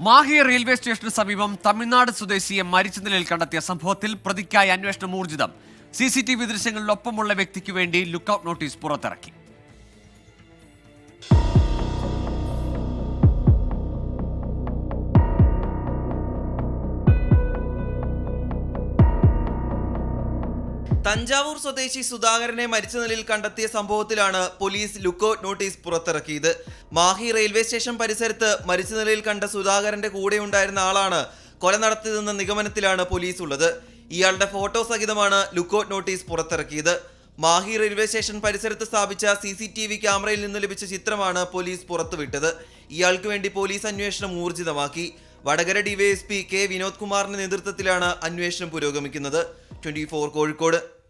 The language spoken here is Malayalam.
മാഹി റെയിൽവേ സ്റ്റേഷന് സമീപം തമിഴ്നാട് സ്വദേശിയെ മരിച്ച നിലയിൽ കണ്ടെത്തിയ സംഭവത്തിൽ പ്രതിക്കായി അന്വേഷണം ഊർജിതം. CCTV ദൃശ്യങ്ങളിലൊപ്പമുള്ള വ്യക്തിക്ക് വേണ്ടി ലുക്കൌട്ട് നോട്ടീസ് പുറത്തിറക്കി. തഞ്ചാവൂർ സ്വദേശി സുധാകരനെ മരിച്ച നിലയിൽ കണ്ടെത്തിയ സംഭവത്തിലാണ് പോലീസ് ലുക്കൌട്ട് നോട്ടീസ് പുറത്തിറക്കിയത്. മാഹി റെയിൽവേ സ്റ്റേഷൻ പരിസരത്ത് മരിച്ച നിലയിൽ കണ്ട സുധാകരന്റെ കൂടെയുണ്ടായിരുന്ന ആളാണ് കൊല നടത്തിയതെന്ന നിഗമനത്തിലാണ് പോലീസ് ഉള്ളത്. ഇയാളുടെ ഫോട്ടോ സഹിതമാണ് ലുക്കൌട്ട് നോട്ടീസ് പുറത്തിറക്കിയത്. മാഹി റെയിൽവേ സ്റ്റേഷൻ പരിസരത്ത് സ്ഥാപിച്ച CCTV ക്യാമറയിൽ നിന്ന് ലഭിച്ച ചിത്രമാണ് പോലീസ് പുറത്തുവിട്ടത്. ഇയാൾക്ക് വേണ്ടി പോലീസ് അന്വേഷണം ഊർജിതമാക്കി. വടകര DYSP K വിനോദ് കുമാറിന്റെ നേതൃത്വത്തിലാണ് അന്വേഷണം പുരോഗമിക്കുന്നത്. 24 കോഴിക്കോട്.